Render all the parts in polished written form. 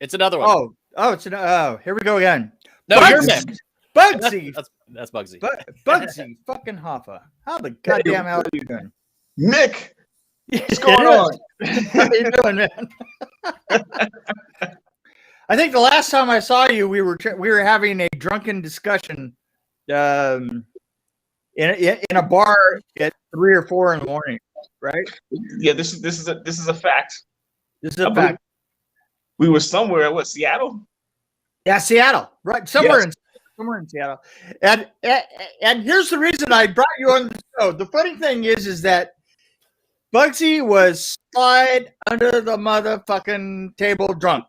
It's another one. Here we go again. No, Bugsy. you're Mick. Bugsy. That's Bugsy. Bugsy fucking Hoffa. How the goddamn hell are you doing? Mick, what's going on? How you doing, man? I think the last time I saw you, we were having a drunken discussion in a bar at 3 or 4 in the morning, right? Yeah, this is a fact. This is a fact. We were somewhere at Seattle? Yeah, Seattle, right? Somewhere in Seattle. And here's the reason I brought you on the show. The funny thing is that Bugsy was slide under the motherfucking table drunk.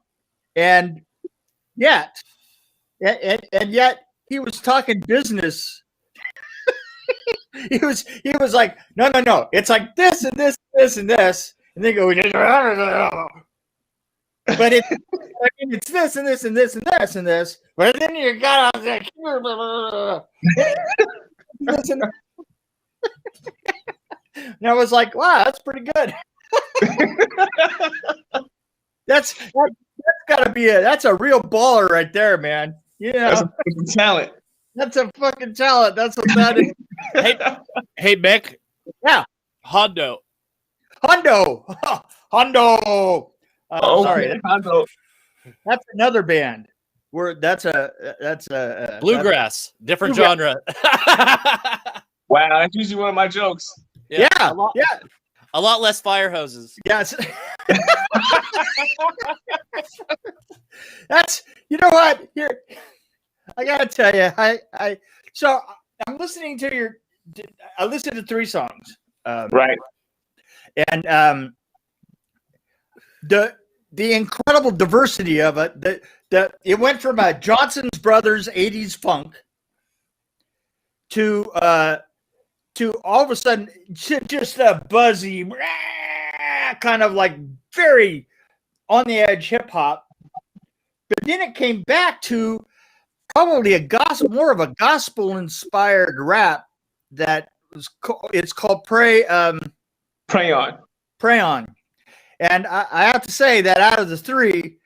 And yet he was talking business. he was like, no. It's like this and this, this and this. And they go, but it's this and this and this and this and this. But then you got out there. And I was like, wow, that's pretty good. That's gotta be that's a real baller right there, man. Yeah. That's a talent. That's a fucking talent. That's what that is. Hey, Mick. Yeah. Hondo. Sorry. Hondo. That's another band. That's a bluegrass, different genre. Wow, that's usually one of my jokes. Yeah. A lot less fire hoses. Yes. That's, you know what? Here, I gotta tell you, so I'm listening to I listened to 3 songs. Right. And the incredible diversity of it, it went from a Johnson's Brothers 80s funk to all of a sudden just a buzzy kind of like very on the edge hip hop, but then it came back to probably more of a gospel inspired rap that it's called Pray On. And I have to say that out of the 3,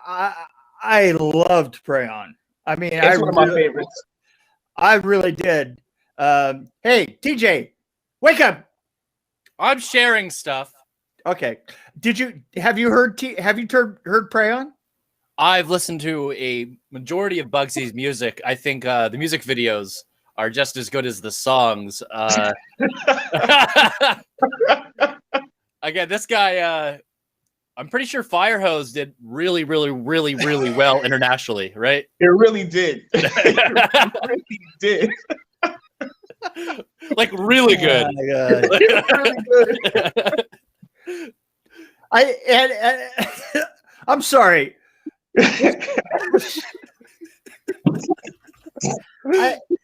I loved Pray On. I mean, it's one of my favorites. I really did. Hey, TJ, wake up! I'm sharing stuff. Okay. Have you heard Pray On? I've listened to a majority of Bugsy's music. I think the music videos are just as good as the songs. Again, this guy, I'm pretty sure Firehose did really, really, really, really well internationally, right? It really did. It really did. Like really good. Oh my God. Really good. I'm sorry.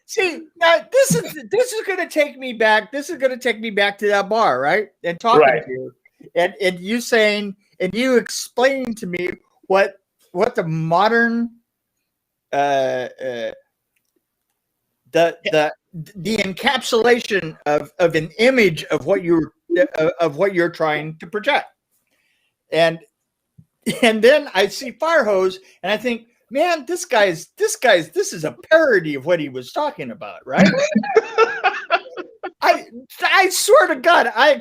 See, now this is going to take me back. This is going to take me back to that bar, right? And talking to you, and you saying, and you explaining to me what the modern the encapsulation of an image of what you're trying to project, and then I see Firehose and I think, man, this is a parody of what he was talking about, right? I swear to God, I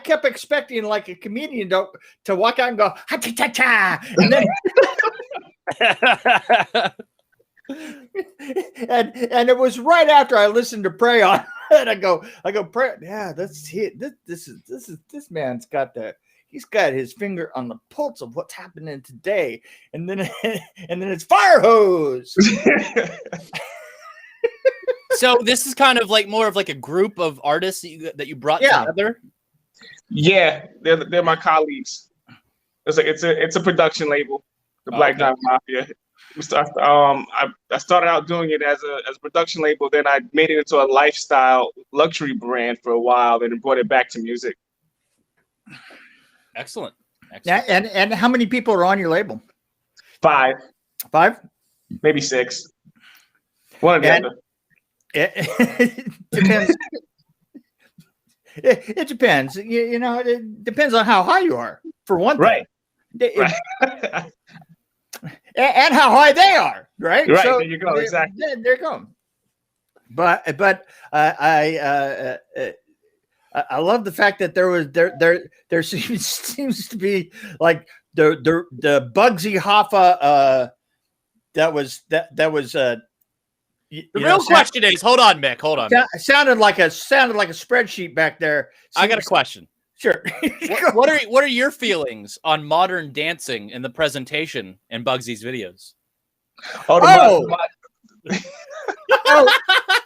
kept expecting like a comedian to walk out and go ha cha cha cha, and then and it was right after I listened to Pray On, and I go Pray. Yeah, that's it. This man's got he's got his finger on the pulse of what's happening today, and then it's Firehose. So this is kind of like more of like a group of artists that you brought together. Yeah, they're my colleagues. It's a production label, the Black Diamond Mafia. I started out doing it as a production label, then I made it into a lifestyle luxury brand for a while, then brought it back to music. Excellent. Yeah, and how many people are on your label? 5, maybe 6. One or the other. It depends. It depends. You know, it depends on how high you are. For one thing, right. and how high they are, right? Right, So there you go, exactly. There you go. But I love the fact that there seems to be like the Buggzy Hoffa that was The real question is, hold on, Mick, hold on. Sounded like a spreadsheet back there. I got a question. Sure. What are your feelings on modern dancing in the presentation in Bugsy's videos?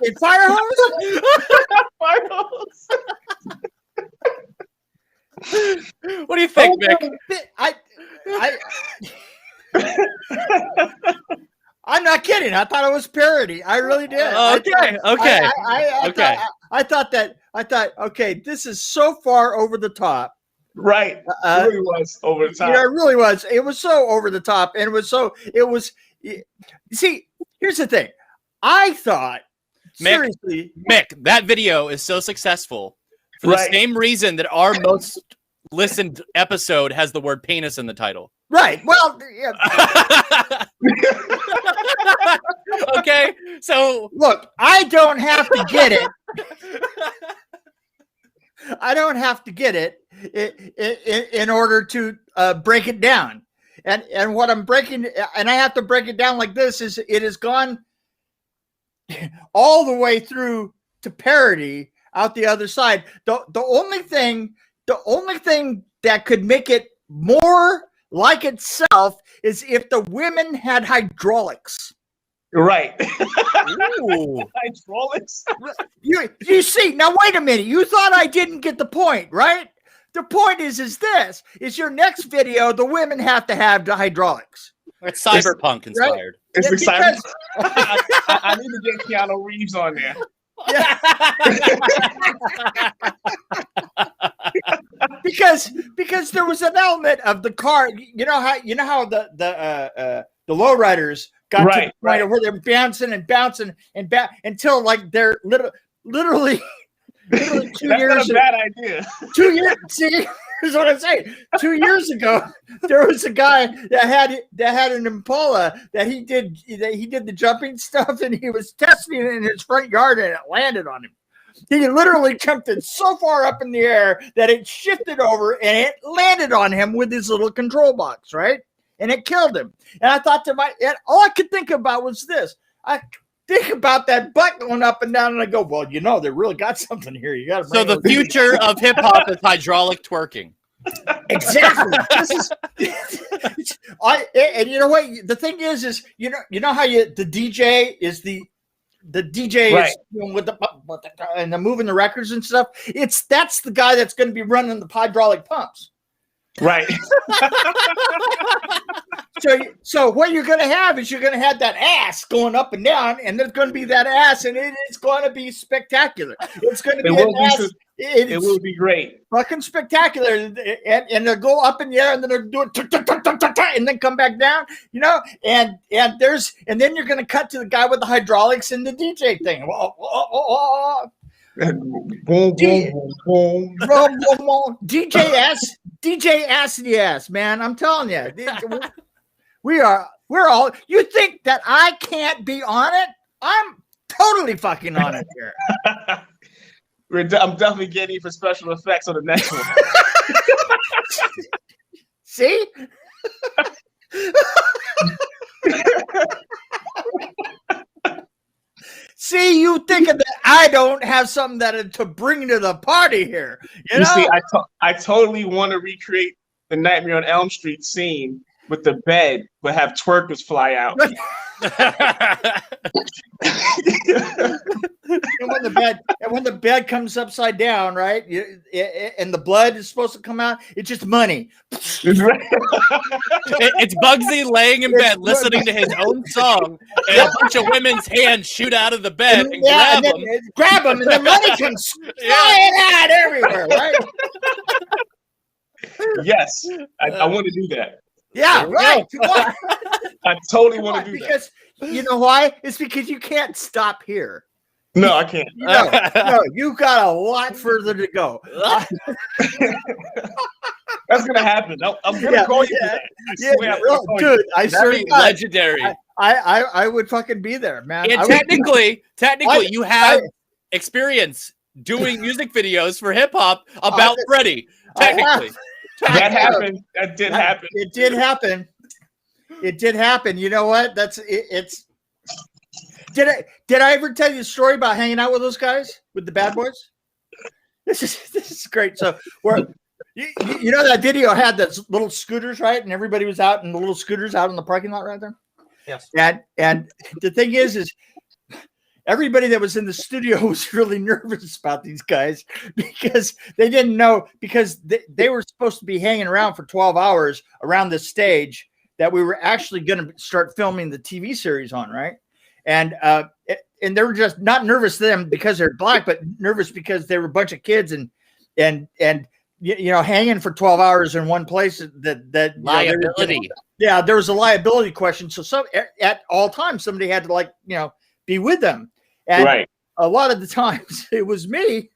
In fire hose? Fire hose. What do you think, Mick? I'm not kidding. I thought it was parody. I really did. Okay. I thought, okay, this is so far over the top. Right. It really was over the top. You know, it really was. It was so over the top. And see, here's the thing. I thought, seriously. Mick, that video is so successful for the same reason that our most listened episode has the word penis in the title. Right. Well, yeah. Okay. So look, I don't have to get it. I don't have to get it in order to break it down. And what I'm breaking, and I have to break it down like this, is it has gone all the way through to parody out the other side. The only thing that could make it more like itself is if the women had hydraulics. Right. ooh. Hydraulics. You see, now wait a minute. You thought I didn't get the point, right? The point is this is your next video. The women have to have the hydraulics. It's cyberpunk inspired. It's Yeah, exciting. I need to get Keanu Reeves on there. Yeah. because there was an element of the car. You know how the lowriders got to the point where they're bouncing until like they're literally 2 years. That's not a bad idea. 2 years. See, here's what I'm saying. 2 years ago, there was a guy that had an Impala that he did the jumping stuff, and he was testing it in his front yard, and it landed on him. He literally jumped it so far up in the air that it shifted over, and it landed on him with his little control box, right? And it killed him. And I thought to all I could think about was this. I think about that butt going up and down, and I go, well, they really got something here. You got to. So the future of hip hop is hydraulic twerking. Exactly. And you know what? The thing is you know how the DJ is the DJ is with the and the moving the records and stuff. That's the guy that's going to be running the hydraulic pumps. Right. So what you're going to have is you're going to have that ass going up and down, and there's going to be that ass, and it's going to be spectacular. It's going to be an ass. It will be great. Fucking spectacular. And they'll go up in the air, and then they'll do it, and then come back down, and then you're going to cut to the guy with the hydraulics and the DJ thing. Boom, boom, boom, boom. DJ ass in the ass, man. I'm telling you, we're all. You think that I can't be on it? I'm totally fucking on it here. I'm definitely getting you for special effects on the next one. See? See, you thinking that I don't have something to bring to the party here. You see, I totally want to recreate the Nightmare on Elm Street scene with the bed, but have twerkers fly out. And when the bed comes upside down, right? And the blood is supposed to come out. It's just money. It's Buggzy laying in bed listening to his own song, and a bunch of women's hands shoot out of the bed and grab him, and the money comes flying out everywhere, right? Yes, I want to do that. Yeah, right. I totally want to do that. Because you know why? It's because you can't stop here. No, I can't. No, you got a lot further to go. That's gonna happen. I'm gonna call you for that. Dude, I swear to God, legendary. I would fucking be there, man. And technically, you have experience doing music videos for hip hop about Freddy. Technically, that happened. That did happen. It did happen. It did happen. You know what? It's. Did I ever tell you the story about hanging out with those guys, with the bad boys? This is great. So you know that video had those little scooters, right? And everybody was out in the little scooters out in the parking lot right there. Yes. And the thing is everybody that was in the studio was really nervous about these guys because they didn't know, because they were supposed to be hanging around for 12 hours around this stage that we were actually going to start filming the TV series on, right? And they were just not nervous them because they're black, but nervous because they were a bunch of kids and you know, hanging for 12 hours in one place that liability. There was a liability question. So at all times somebody had to, like, you know, be with them. And a lot of the times it was me.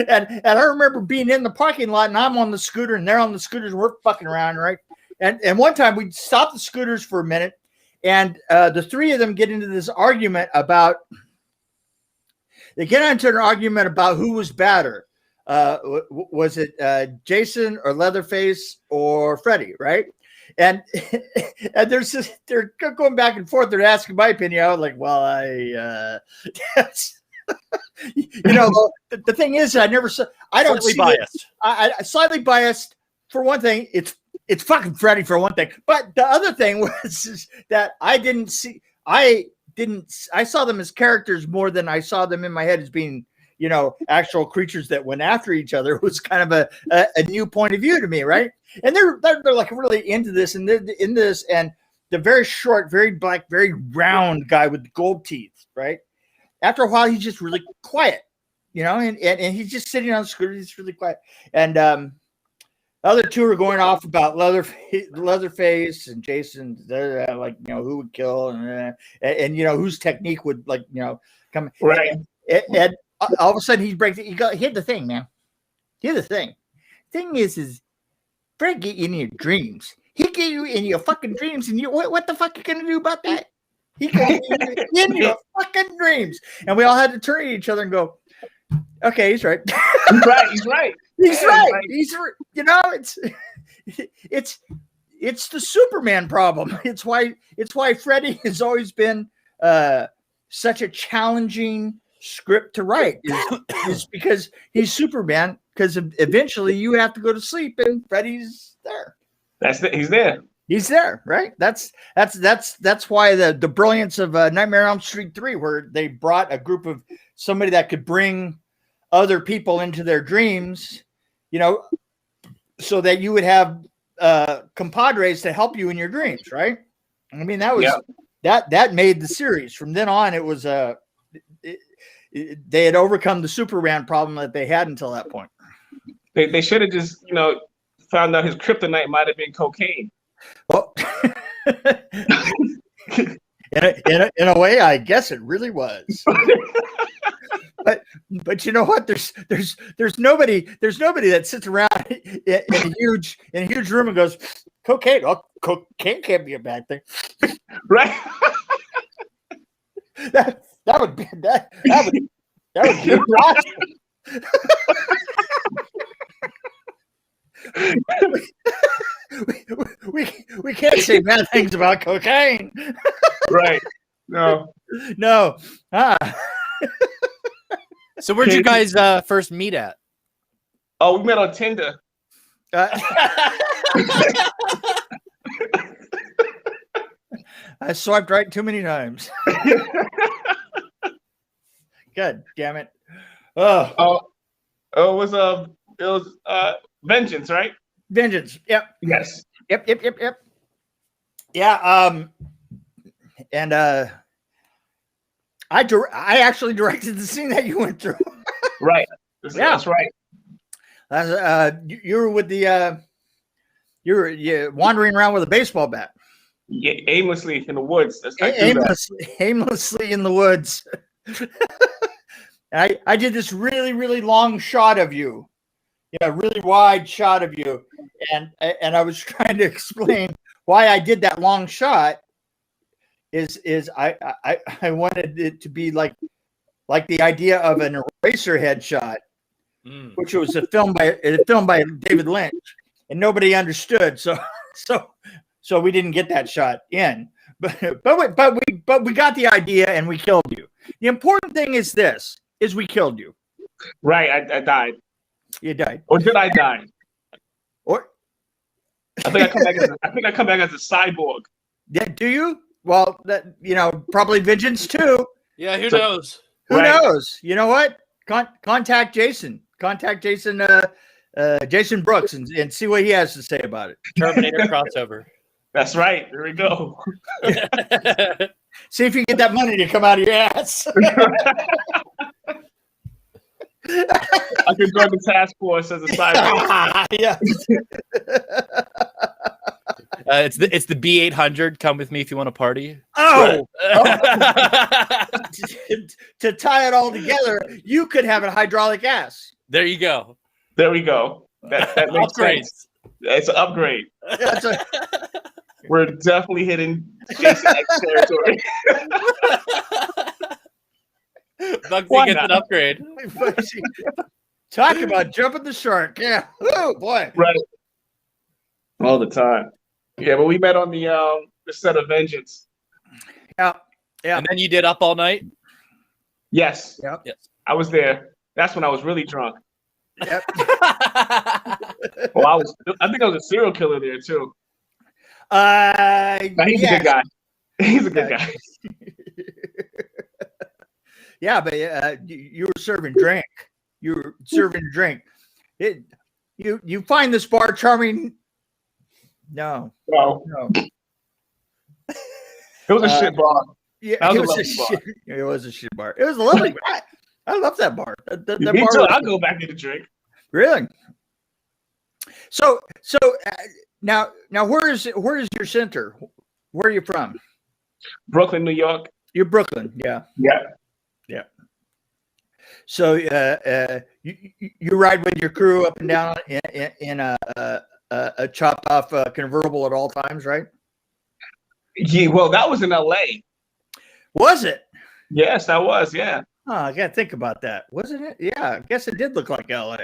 And I remember being in the parking lot and I'm on the scooter and they're on the scooters and we're fucking around, right? And one time we stopped the scooters for a minute and the three of them get into this argument about who was badder. Was it Jason or Leatherface or Freddy, right? And they're going back and forth. They're asking my opinion. I was like, well, you know, the thing is, I don't see biased. I slightly biased for one thing. It's fucking Freddy for one thing. But the other thing was that I saw them as characters more than I saw them in my head as being, you know, actual creatures that went after each other. It was kind of a new point of view to me, right? And they're like really into this, and they're in this, and the very short, very black, very round guy with gold teeth, right? After a while, he's just really quiet, you know, and he's just sitting on the scooter. He's really quiet. And the other two are going off about Leatherface and Jason, like, you know, who would kill and you know, whose technique would, like, you know, come right. And all of a sudden he breaks it. You go, here's the thing, man. Here's the thing. Thing is Fred get you in your dreams. He get you in your fucking dreams, and you what the fuck you gonna do about that? He got you in your fucking dreams. And we all had to turn to each other and go, okay, he's right. He's right. He's right. He's right. He's, you know, it's the Superman problem. It's why Freddy has always been such a challenging script to write is because he's Superman, because eventually you have to go to sleep and Freddy's there. He's there, right? That's why the brilliance of Nightmare on Elm Street 3, where they brought a group of somebody that could bring other people into their dreams, you know, so that you would have compadres to help you in your dreams, right? I mean, that was that made the series. From then on, it was they had overcome the Superman problem that they had until that point. They should have just, you know, found out his kryptonite might have been cocaine. Well, in a way, I guess it really was. But you know what? There's nobody that sits around in a huge room and goes, cocaine. Oh, cocaine can't be a bad thing, right? that would be awesome. we can't say bad things about cocaine, right? No. So where'd you guys first meet at? Oh, we met on Tinder. I swiped right too many times. God damn it! It was Vengeance, right? Vengeance. Yep. Yes. Yep. Yeah. And I actually directed the scene that you went through. Right. That's right. You were with the you're wandering around with a baseball bat. Yeah, aimlessly in the woods. Aimlessly in the woods. I did this really, really long shot of you really wide shot of you, and I was trying to explain why I did that long shot. Is I wanted it to be like the idea of an eraser headshot, which was a film by David Lynch, and nobody understood. So we didn't get that shot in. But we got the idea, and we killed you. The important thing is we killed you. Right, I died. You died, or did I die? Or I think I come back as a cyborg. Yeah, do you? Well, probably Vengeance too. Yeah, who knows? Who knows? You know what? Contact Jason. Contact Jason. Jason Brooks, and see what he has to say about it. Terminator crossover. That's right. There we go. See if you get that money to come out of your ass. I can join the task force as a cyborg. Yeah. It's the B800. Come with me if you want to party. Oh. To tie it all together, you could have a hydraulic ass. There you go. There we go. That makes sense. It's an upgrade. We're definitely hitting Jason X territory. Bugsy gets an upgrade. Talk about jumping the shark. Yeah. Oh boy. Right. All the time. Yeah, but we met on the set of Vengeance. Yeah. Yeah. And then you did Up All Night? Yes. Yep. Yes. I was there. That's when I was really drunk. Yep. Well, I think I was a serial killer there too. But he's a good guy. He's a good guy. Yeah, but you were serving drink. You were serving drink. You find this bar charming? No. It was a shit bar. Yeah, it was a shit bar. It was a lovely bar. I love that bar. Me too. I'll go back to the drink. Really? So now where is your center? Where are you from? Brooklyn, New York. You're Brooklyn, yeah. Yeah. Yeah. So you ride with your crew up and down in a chopped off convertible at all times, right? Yeah. Well, that was in LA. Was it? Yes, that was. Yeah. Oh, I got to think about that. Wasn't it? Yeah, I guess it did look like LA.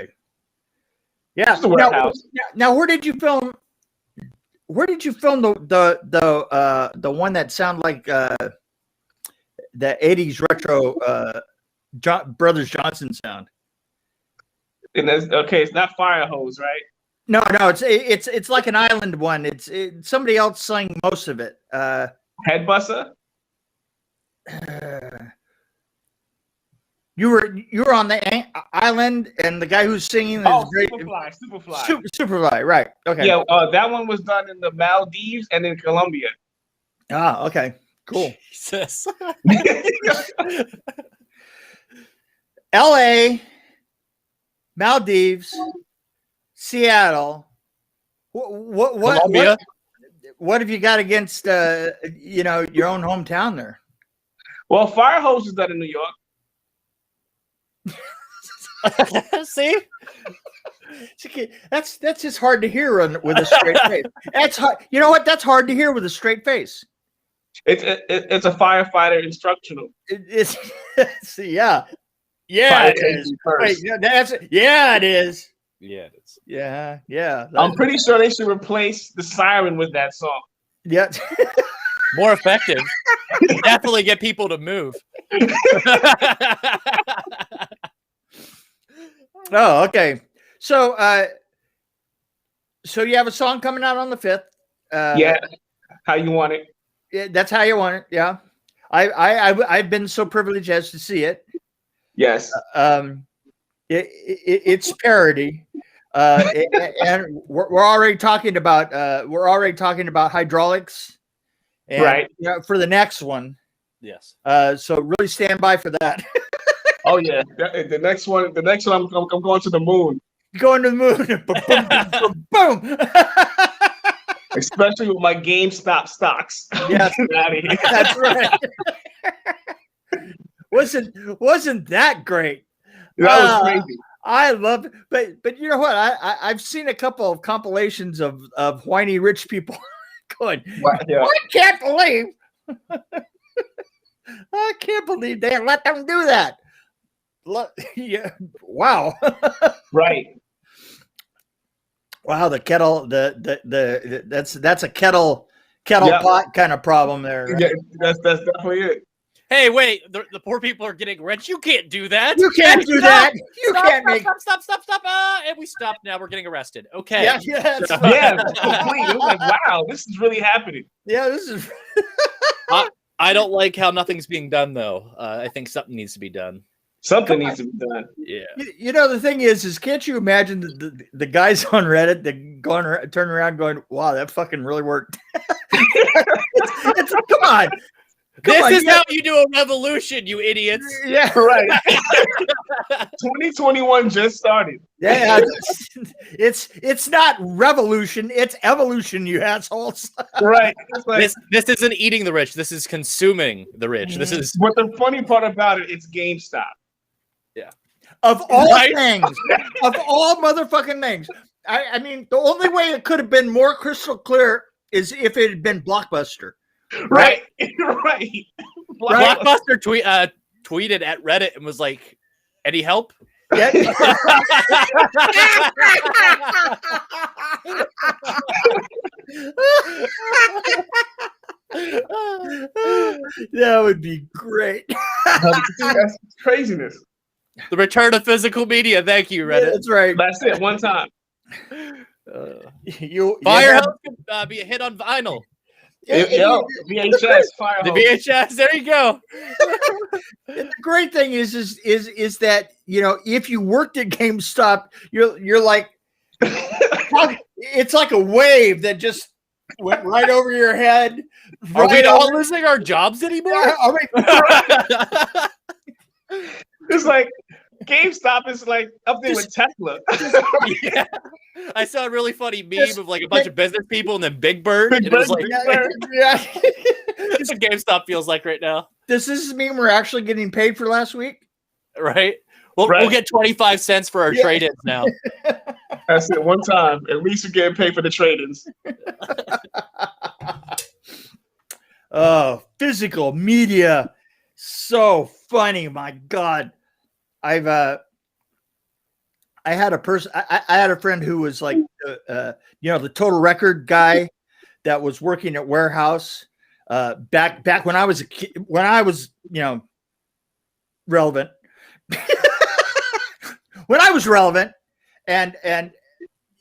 Yeah. The warehouse. Now, where did you film? Where did you film the one that sounded like the '80s retro Brothers Johnson sound? And it's not Fire Hose, right? No, it's like an island one. It's somebody else sang most of it. Headbuster. You were on the island, and the guy who's singing is great. Superfly. Superfly, right? Okay. Yeah, that one was done in the Maldives and in Colombia. Ah, okay, cool. Jesus. L.A., Maldives, Seattle. Colombia? What have you got against your own hometown there? Well, Fire Hose is done in New York. See, that's just hard to hear with a straight face. That's hard. You know what? That's hard to hear with a straight face. It's a firefighter instructional. It's yeah. It is. Wait, it is. Yeah, it is. Yeah. I'm pretty sure they should replace the siren with that song. Yeah. More effective. Definitely get people to move. Oh, okay. So you have a song coming out on the 5th. Yeah. How you want it? Yeah, that's how you want it. Yeah. I've been so privileged as to see it. Yes. It's parody. And we're already talking about hydraulics. And, right. For the next one. Yes. So really stand by for that. Oh yeah. The next one. I'm going to the moon. Going to the moon. Boom, boom, boom. Especially with my GameStop stocks. Yes. That's right. Wasn't that great? That was crazy. I love it. But you know what? I've seen a couple of compilations of whiny rich people going, Yeah. I can't believe they let them do that. Yeah. Wow. Right. Wow, the kettle, that's a kettle Yep. pot kind of problem there. Right? Yeah, that's definitely it. Hey, wait! The poor people are getting rich. You can't do that. You can't do that. You can't make. Stop! And we stopped. Now we're getting arrested. Okay. Yeah, that's right. Yeah, complete. It was like, wow, this is really happening. Yeah, this is. I don't like how nothing's being done, though. I think something needs to be done. Something needs to be done. Yeah. You know, the thing is can't you imagine the guys on Reddit that turn around going, wow, that fucking really worked. it's come on. This is how you do a revolution, you idiots. Yeah, right. 2021 just started. Yeah, it's not revolution, it's evolution, you assholes. Right. It's like, this isn't eating the rich. This is consuming the rich. This is. But the funny part about it, it's GameStop. Yeah. Of all things, of all motherfucking things. I mean, the only way it could have been more crystal clear is if it had been Blockbuster. Right. Right. Blockbuster tweeted at Reddit and was like, "Any help?" Yeah. That would be great. That's craziness. The return of physical media. Thank you, Reddit. Yeah, that's right. That's it. One time. Firehouse could be a hit on vinyl. VHS, Firehouse. The VHS. There you go. And the great thing is that, you know, if you worked at GameStop, you're like, it's like a wave that just went right over your head. Are we all losing our jobs anymore? It's like GameStop is like up there with Tesla. Yeah. I saw a really funny meme of like a bunch of business people and then Big Bird. Big and it was Bird, like, Big Bird. Yeah. that's what GameStop feels like right now. Does this mean we're actually getting paid for last week? Right? We'll get 25 cents for our trade-ins now. That's it. One time. At least you're getting paid for the trade-ins. Oh, physical media. So funny. My God. I had a person, I had a friend who was like, you know, the total record guy that was working at warehouse back when I was a kid, when I was, you know, relevant. When I was relevant, and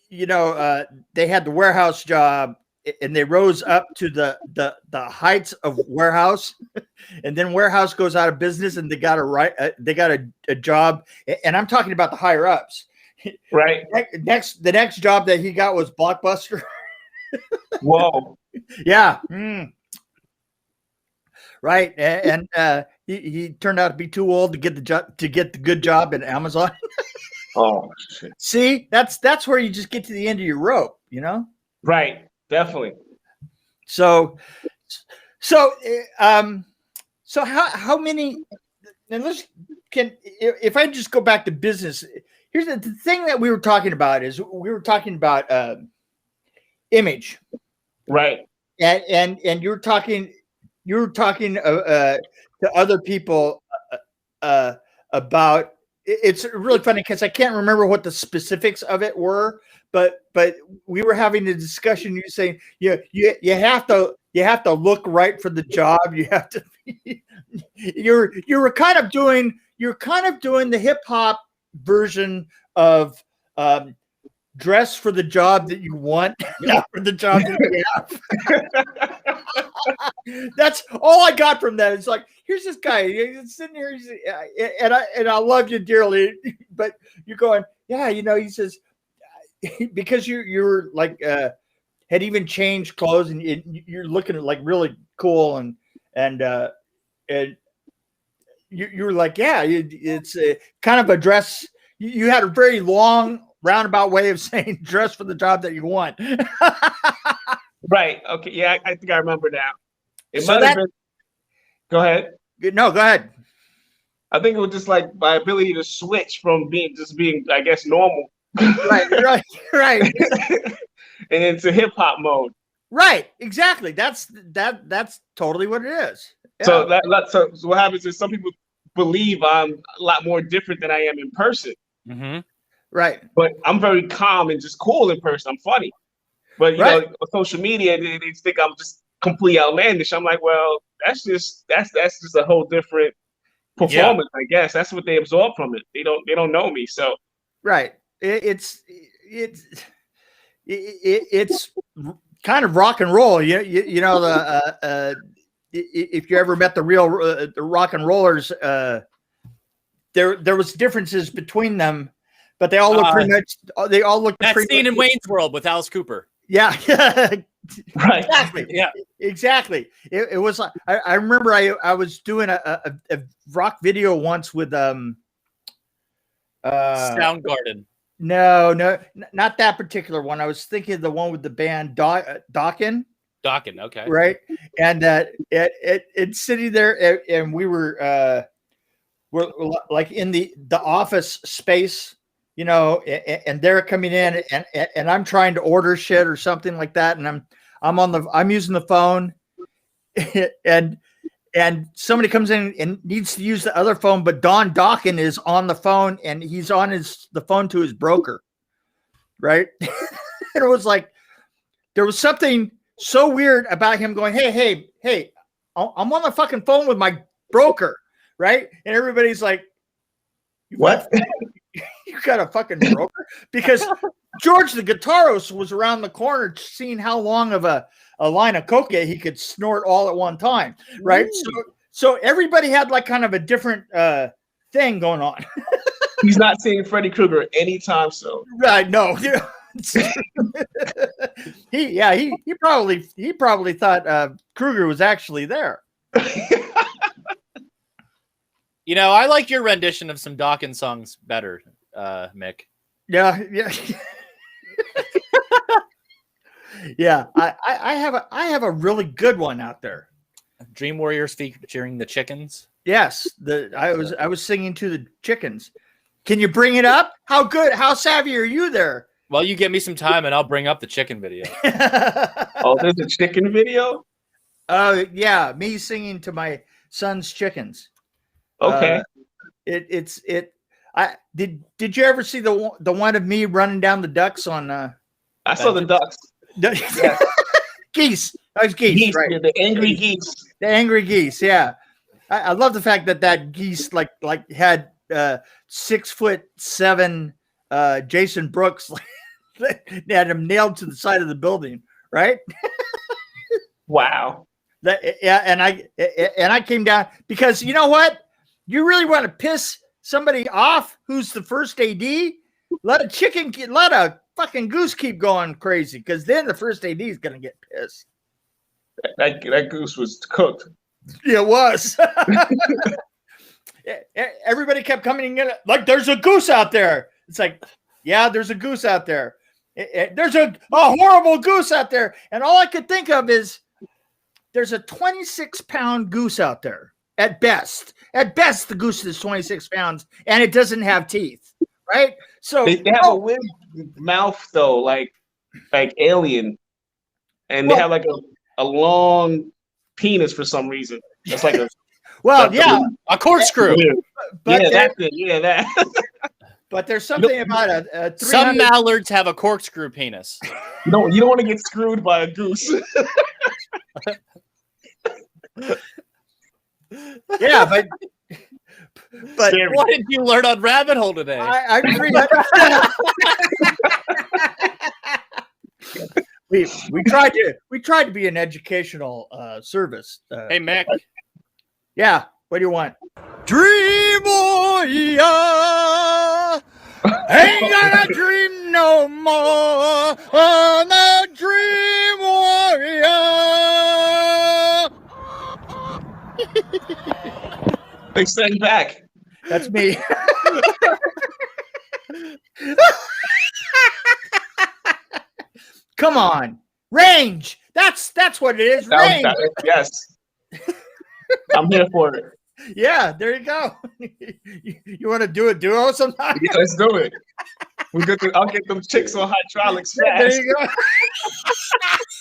you know, they had the warehouse job, and they rose up to the heights of warehouse, and then warehouse goes out of business, and they got a job, and I'm talking about the higher ups. Right. The next job that he got was Blockbuster. Whoa. Yeah. Right. And he turned out to be too old to get the good job in Amazon. Oh shit. See, that's where you just get to the end of your rope, you know? Right. Definitely. So how many, and if I just go back to business, here's the thing that we were talking about is we were talking about image. Right. And you were talking to other people about, it's really funny because I can't remember what the specifics of it were, but we were having a discussion. You saying you have to look right for the job. You have to you're kind of doing the hip hop version of dress for the job that you want, not for the job that you have. That's all I got from that. It's like, here's this guy, he's sitting here, and I love you dearly, but you're going, yeah, you know, he says, because you're like had even changed clothes, and you're looking at like really cool, and you're like, yeah, it's kind of a dress. You had a very long roundabout way of saying dress for the job that you want. Right. Okay. Yeah, I think I remember now. It might have been. Go ahead. No, go ahead. I think it was just like my ability to switch from being, I guess, normal. Right. And into hip hop mode. Right. Exactly. That's totally what it is. Yeah. So what happens is some people believe I'm a lot more different than I am in person. Mm-hmm. Right. But I'm very calm and just cool in person. I'm funny. But you know, on social media, they think I'm just completely outlandish. I'm like, well, that's just a whole different performance, I guess. That's what they absorb from it. They don't know me. So right. It's kind of rock and roll. You know the if you ever met the real the rock and rollers, there was differences between them, but they all look pretty much. They all look. That scene in Wayne's World with Alice Cooper. Yeah. Right. Exactly. Yeah. Exactly. It was. I remember I was doing a rock video once with Soundgarden. No, not that particular one. I was thinking of the one with the band Dokken. Dokken, okay. Right. And it's sitting there, and we're like in the office space, you know, and they're coming in, and I'm trying to order shit or something like that, and I'm using the phone, and somebody comes in and needs to use the other phone, but Don Dokken is on the phone, and he's on the phone to his broker, right? And it was like there was something so weird about him going, hey, I'm on the fucking phone with my broker, right? And everybody's like, what? You got a fucking broker? Because George the guitarist was around the corner seeing how long of a line of coke he could snort all at one time, right? So everybody had like kind of a different thing going on. He's not seeing Freddy Krueger anytime soon. Right? No. he probably thought Krueger was actually there. You know, I like your rendition of some Dokken songs better, Mick. Yeah. Yeah, I have a really good one out there. Dream Warriors featuring the Chickens. Yes, I was singing to the Chickens. Can you bring it up? How savvy are you there? Well, you give me some time and I'll bring up the chicken video. Oh, there's a chicken video? Yeah, me singing to my son's chickens. Okay. Did you ever see the one of me running down the ducks on I saw the ducks. Yeah. Geese. That was geese, right? Yeah, the angry geese. The angry geese, yeah. I love the fact that geese like had 6'7" Jason Brooks they had him nailed to the side of the building, right? Wow. And I came down because you know what? You really want to piss somebody off who's the first AD? Let a fucking goose keep going crazy, because then the first AD is gonna get pissed. That goose was cooked. Yeah, it was. Everybody kept coming in like, there's a goose out there. It's like, yeah, there's a goose out there. There's a horrible goose out there. And all I could think of is there's a 26-pound goose out there. At best, the goose is 26 pounds and it doesn't have teeth, right? So they have a weird mouth though, like Alien. And they have like a long penis for some reason. It's like a a corkscrew. But yeah, that's it. Yeah, that. But there's something about a 300... Some mallards have a corkscrew penis. No, you don't want to get screwed by a goose. Yeah, but what did you learn on RabbitHole today? We tried to be an educational service. Hey, Mick. Yeah, what do you want? Dream warrior, ain't gonna dream no more on the dream warrior. They sang back. That's me. Come on, range. That's what it is. Range. Yes, I'm here for it. Yeah, there you go. You want to do a duo sometime? Yeah, let's do it. I'll get them chicks on hydraulics There fast. you go.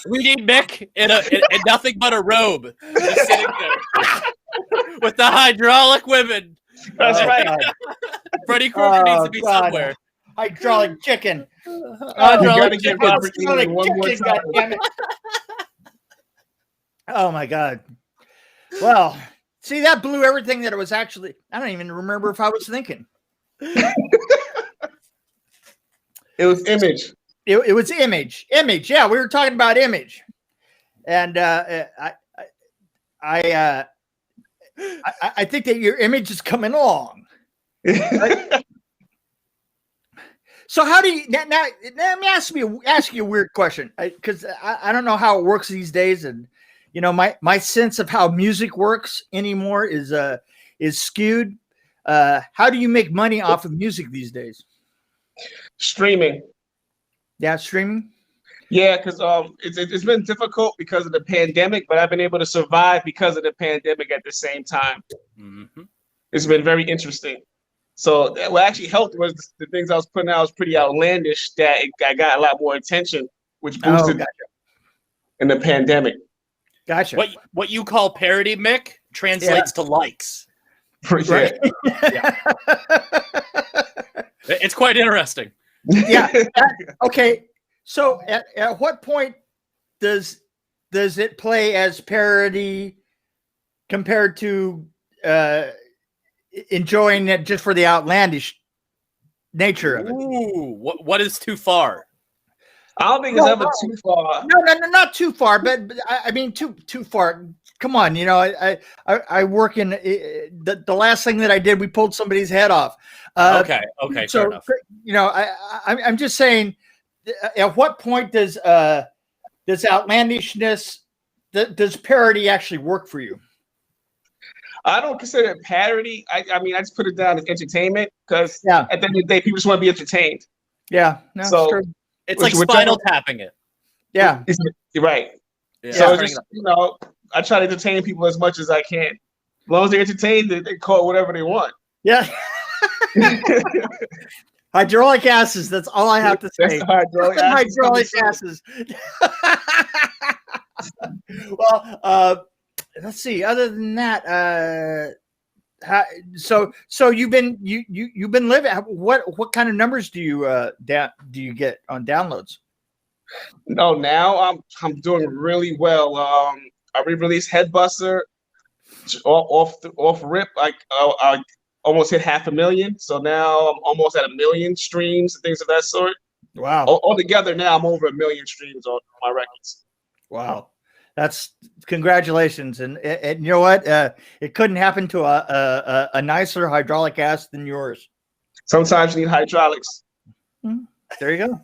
We need Mick in nothing but a robe, just sitting there with the hydraulic women. That's right. God. Freddie Krueger needs to be God. somewhere. Hydraulic chicken. You Hydraulic gotta get chicken. Robert Hydraulic in one more chicken, time. goddammit. Oh my God. Well, see, that blew everything that it was actually. I don't even remember if I was thinking. It was Image. It was Image. Image. Yeah, we were talking about Image. And I think that your image is coming along. Right? So how do you now? Let me ask you a weird question, because I don't know how it works these days, and my sense of how music works anymore is skewed. How do you make money off of music these days? Streaming. Yeah, streaming. Yeah, because it's been difficult because of the pandemic, but I've been able to survive because of the pandemic at the same time. Mm-hmm. It's been very interesting. So what actually helped was the things I was putting out was pretty outlandish that I got a lot more attention, which boosted in the pandemic. Gotcha. What you call parody, Mick, translates to likes. Right. Yeah. It's quite interesting. Yeah. Okay. So at what point does it play as parody compared to enjoying it just for the outlandish nature of it? Ooh, what is too far? I don't think it's ever too far. No, not too far, but I mean too far. Come on, I work in the last thing that I did, we pulled somebody's head off. Okay, so fair enough. I'm just saying, at what point does outlandishness, does parody actually work for you? I don't consider it parody. I mean, I just put it down as entertainment because at the end of the day, people just want to be entertained. Yeah, no, so true. It's like Spinal Tapping it. Yeah, you're right. Yeah. So just I try to entertain people as much as I can. As long as they're entertained, they call it whatever they want. Yeah. Hydraulic asses. That's all I have to say. Hydraulic asses. Well, let's see. Other than that, so you've been living. What kind of numbers do you get on downloads? No, now I'm doing really well. I re-released Headbuster off rip. I almost hit 500,000. So now I'm almost at 1 million streams and things of that sort. Wow. Altogether now I'm over 1 million streams on my records. Wow. That's congratulations. And you know what? It couldn't happen to a nicer hydraulic ass than yours. Sometimes you need hydraulics. There you go.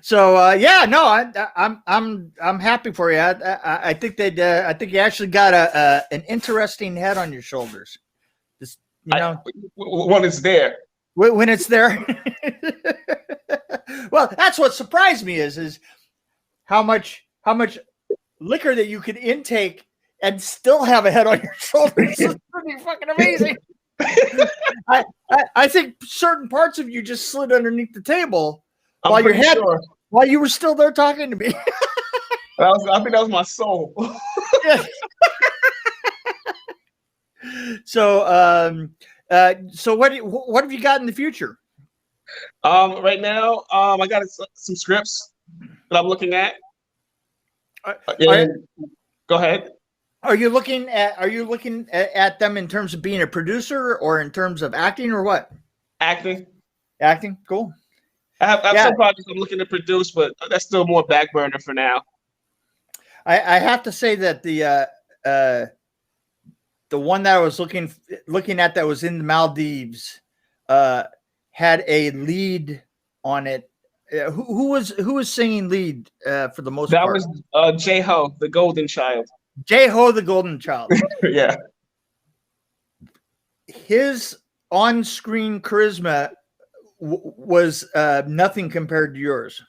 So I'm happy for you. I think I think you actually got an interesting head on your shoulders. Just, when it's there. When it's there. Well, that's what surprised me is how much liquor that you could intake and still have a head on your shoulders. It's pretty fucking amazing. I think certain parts of you just slid underneath the table while you were still there talking to me. I think that was my soul. Yeah. So what have you got in the future? Right now, I got some scripts that I'm looking at. Go ahead. Are you looking at them in terms of being a producer or in terms of acting or what? Acting. Cool. I have some projects I'm looking to produce, but that's still more back burner for now. I have to say that the one that I was looking at that was in the Maldives had a lead on it. Who was singing lead for the most part? That was J-Ho, the Golden Child. J-Ho, the Golden Child. Yeah. His on-screen charisma was nothing compared to yours.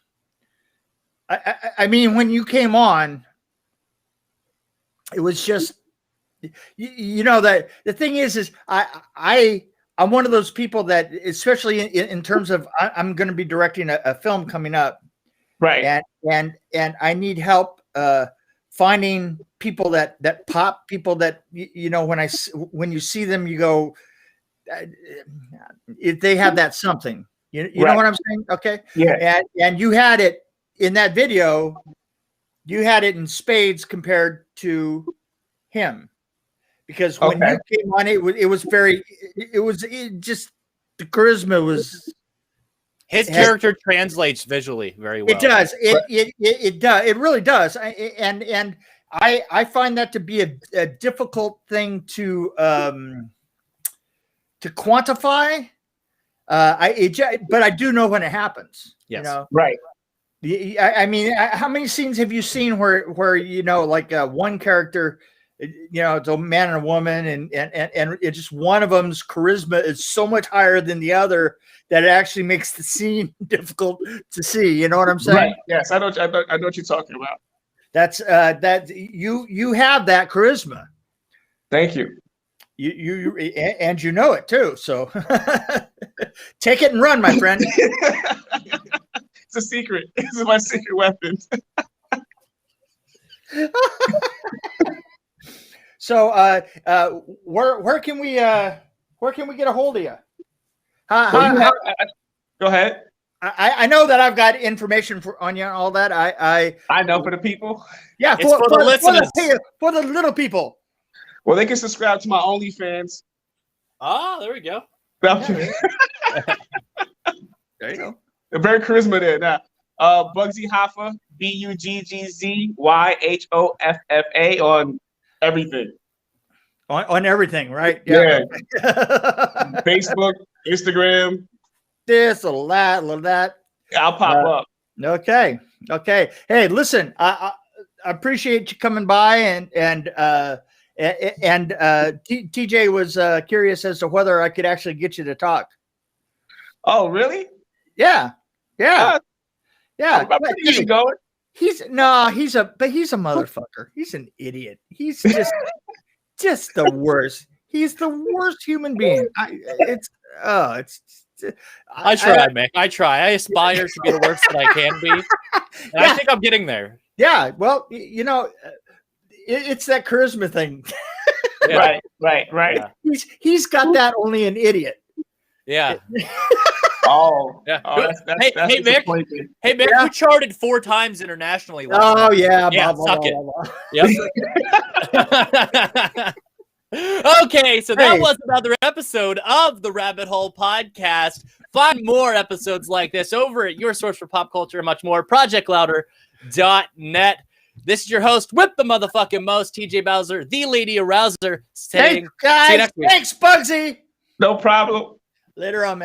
I mean, when you came on, it was just, you know, that the thing is I'm one of those people that, especially in terms of, I'm going to be directing a film coming up, Right. And I need help finding people that pop, people that, you know, when you see them, you go, if they have that something, you know what I'm saying? Okay. Yeah. And you had it in that video, you had it in spades compared to him, because when you came on, it was just, the charisma was. His character translates visually very well. It does. It does. It really does. And I find that to be a difficult thing to quantify. But I do know when it happens. Yes. You know? Right. I mean, how many scenes have you seen where you know, like one character, you know, it's a man and a woman, and it's just one of them's charisma is so much higher than the other that it actually makes the scene difficult to see. You know what I'm saying? Right. Yes, I know what you're talking about. That's that you have that charisma. Thank you. You and you know it too. So take it and run, my friend. It's a secret. This is my secret weapon. So where can we get a hold of you? Go ahead. I know that I've got information on you and all that. I know for the people. Yeah, It's for the listeners. For the little people. Well, they can subscribe to my OnlyFans. Ah, there we go. There you go. The very charisma there now. Buggzy Hoffa, BUGGZYHOFFA on everything. On everything, right? Yeah. Facebook, Instagram. This, a little that. I'll pop up. Okay. Hey, listen, I appreciate you coming by, and TJ was curious as to whether I could actually get you to talk. Oh, really? Yeah. I'm pretty easy going. He's a motherfucker. He's an idiot. He's just the worst. He's the worst human being. I try, Mick. I try. I aspire to be the worst that I can be. And I think I'm getting there. Yeah. Well, you know, it's that charisma thing. Yeah. Right. Yeah. He's got that, only an idiot. Yeah. Oh, Yeah. that's Hey, Mick. Hey, Mick, Yeah. you charted 4 times internationally. Oh, yeah. Yeah, Blah, suck blah, it. blah, blah. Yep. Okay, so that was another episode of the Rabbit Hole Podcast. Find more episodes like this over at your source for pop culture and much more, projectlouder.net. This is your host with the motherfucking most, TJ Bowser, the Lady Arouser, saying, Thanks, guys. see you next week. Thanks, Buggzy. No problem. Later on, man.